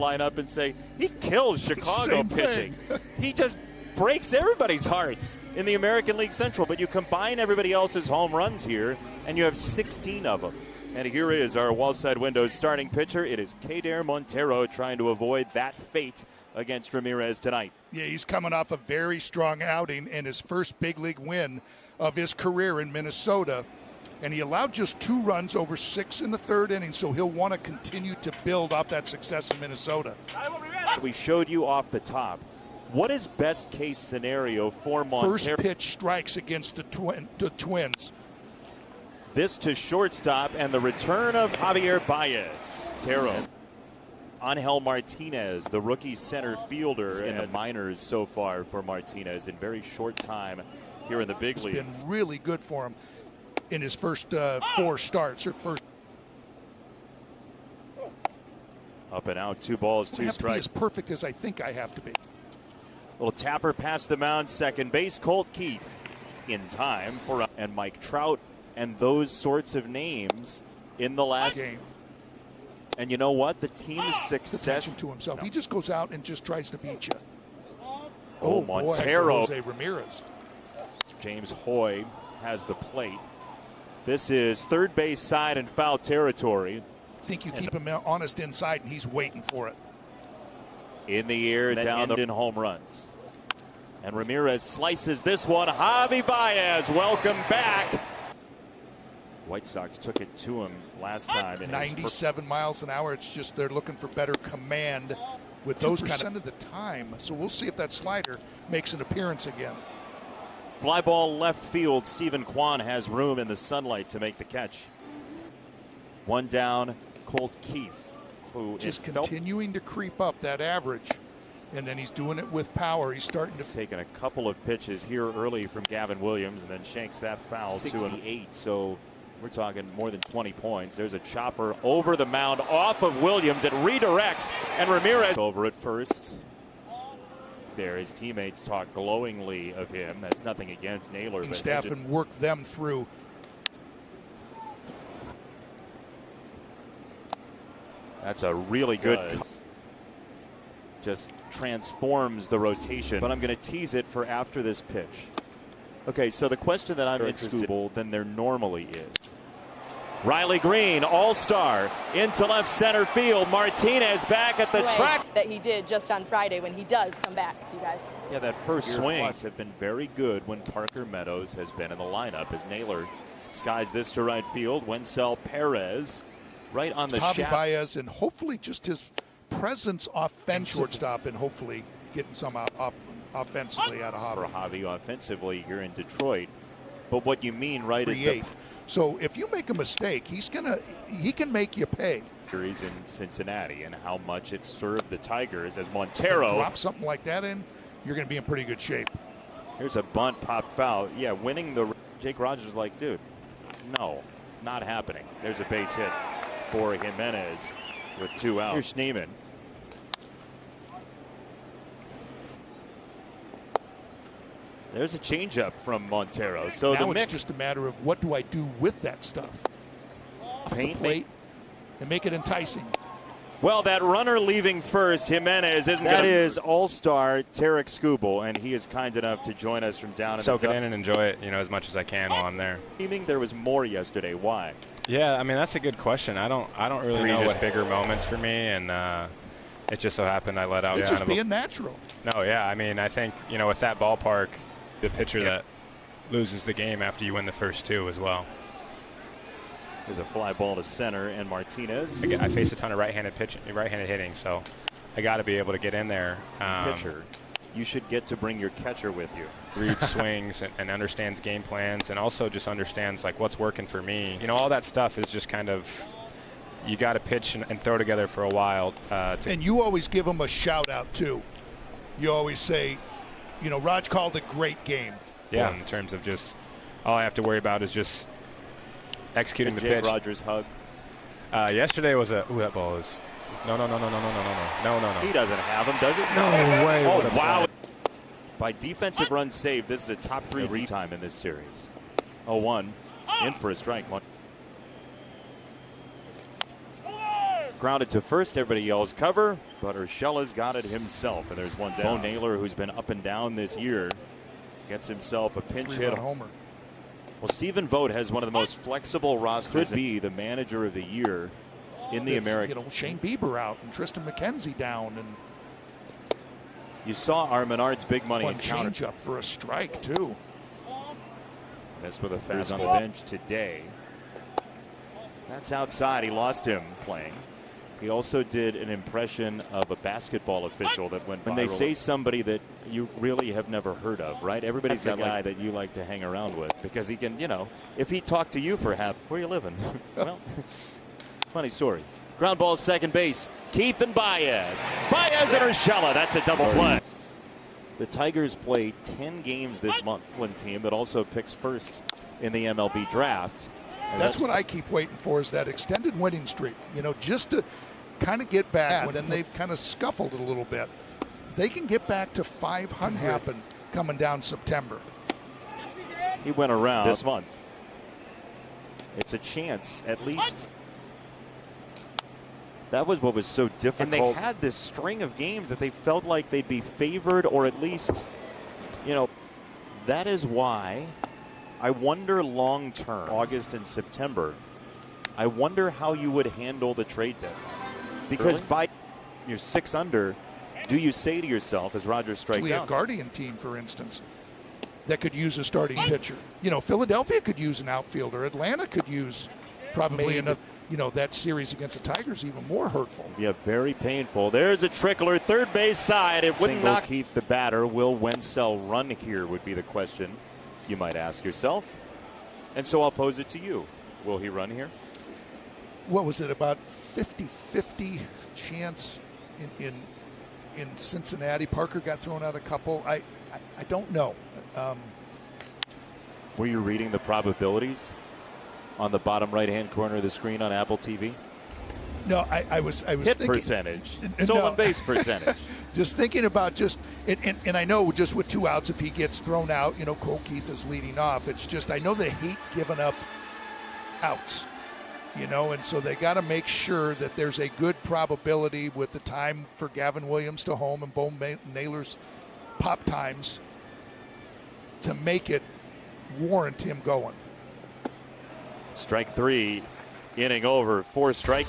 line up and say he kills Chicago pitching. He just breaks everybody's hearts in the American League Central, but you combine everybody else's home runs here and you have 16 of them. And here is our Wallside Windows starting pitcher. It is Keider Montero trying to avoid that fate against Ramirez tonight. Yeah, he's coming off a very strong outing and his first big league win of his career in Minnesota. And he allowed just 2 runs over 6 in the 3rd inning, so he'll want to continue to build off that success in Minnesota. We showed you off the top. What is best case scenario for Montero? First pitch strikes against the Twins. This to shortstop and the return of Javier Baez. Montero. Angel Martinez, the rookie center fielder in the minors so far for Martinez in very short time here in the big leagues. It's been really good for him in his first 4 starts. Up and out, 2 balls, 2 strikes. To be as perfect as I think I have to be. Little tapper past the mound, second base, Colt Keith in time for and Mike Trout and those sorts of names in the last game. And you know what? The team's success to himself. No. He just goes out and just tries to beat you. Oh, Montero. Boy, Ramirez. James Hoy has the plate. This is third base side and foul territory. I think you keep him honest inside, and he's waiting for it. In the air, down in home runs. And Ramirez slices this one. Javi Baez, welcome back. White Sox took it to him last time. 97 miles an hour. It's just they're looking for better command with those kind of the time. So we'll see if that slider makes an appearance again. Fly ball left field. Stephen Kwan has room in the sunlight to make the catch. One down, Colt Keith, who just continuing to creep up that average. And then he's doing it with power. He's starting to taken a couple of pitches here early from Gavin Williams and then shanks that foul 68. So we're talking more than 20 points. There's a chopper over the mound off of Williams. It redirects and Ramirez over at first. There, his teammates talk glowingly of him. That's nothing against Naylor. But staff and work them through. That's a really good. Just transforms the rotation. But I'm going to tease it for after this pitch. Okay, so the question that I'm interested in than there normally is. Riley Green, all-star, into left center field. Martinez back at the track. That he did just on Friday when he does come back, you guys. Yeah, that first swing have been very good when Parker Meadows has been in the lineup as Naylor skies this to right field. Wenzel Perez right on the Javi Baez, and hopefully just his presence offense shortstop and hopefully getting some offensively out of Javi. For Javi offensively here in Detroit. But what you mean, right, is so if you make a mistake, he can make you pay. He's in Cincinnati and how much it served the Tigers as Montero drop something like that in, you're going to be in pretty good shape. Here's a bunt pop foul. Yeah, winning the Jake Rogers is like, dude, no, not happening. There's a base hit for Jimenez with 2 outs. Here's Schneemann. There's a changeup from Montero. So now the mix it's just a matter of what do I do with that stuff. Paint plate and make it enticing. Well, that runner leaving first, Jimenez isn't. That is all-star Tarek Skubal, and he is kind enough to join us from down in soak it in and enjoy it, as much as I can while I'm there. There was more yesterday. Why? Yeah, I mean that's a good question. I don't really know what bigger moments for me, and it just so happened I let out. It's just being natural. No, yeah, I mean I think with that ballpark, the pitcher that loses the game after you win the first 2 as well. There's a fly ball to center, and Martinez. I face a ton of right-handed hitting, so I got to be able to get in there. Pitcher, you should get to bring your catcher with you. Reads swings and understands game plans, and also just understands like what's working for me. All that stuff is just kind of you got to pitch and throw together for a while. And you always give them a shout out too. You always say, Raj called a great game. Yeah, in terms of just all I have to worry about is just executing the pitch. Rogers hug. Yesterday was that ball is no. He doesn't have him, does it? No way. Oh wow! By defensive run saved, this is a top 3 every time in this series. 0-1, in for a strike. Grounded to first. Everybody yells cover, but Urshela's got it himself. And there's one down. Bo Naylor, who's been up and down this year, gets himself a pinch hit. Homer. Well, Stephen Vogt has one of the most flexible rosters. Could be the manager of the year in the American. You know, Shane Bieber out and Tristan McKenzie down, and you saw our Menard's big money one encounter. change up for a strike too. That's for the Fairs on the bench today. That's outside. He lost him playing. He also did an impression of a basketball official that went viral. When they say somebody that you really have never heard of, right? Everybody's that guy that you like to hang around with because he can, you know, if he talked to you for half, where are you living? Well, funny story. Ground ball, second base. Keith and Baez. Baez and Urshela. That's a double play. The Tigers play 10 games this month. One team that also picks first in the MLB draft. That's what I keep waiting for, is that extended winning streak. You know, just to kind of get back. And then they've kind of scuffled it a little bit. They can get back to 500 happen coming down September. He went around this month. It's a chance, at least. That was what was so difficult. And they had this string of games that they felt like they'd be favored, or at least, you know, that is why I wonder long term, August and September, I wonder how you would handle the trade deadline. Because by you're 6 under, do you say to yourself, as Roger strikes We out? have a Guardian team, for instance, that could use a starting pitcher. You know, Philadelphia could use an outfielder. Atlanta could use probably another. You know, that series against the Tigers even more hurtful. Yeah, very painful. There's a trickler, third base side. It wouldn't knock Keith the batter. Will Wenzel run here would be the question you might ask yourself. And so I'll pose it to you. Will he run here? What was it, about 50-50 chance in Cincinnati? Parker got thrown out a couple. I don't know. Were you reading the probabilities on the bottom right-hand corner of the screen on Apple TV? No, I was hit thinking, percentage, stolen base percentage. Just thinking about and I know just with 2 outs, if he gets thrown out, you know, Cole Keith is leading off. It's just, I know they hate giving up outs, you know, and so they got to make sure that there's a good probability with the time for Gavin Williams to home and Bo Naylor's pop times to make it warrant him going. Strike 3, inning over, 4 strikes.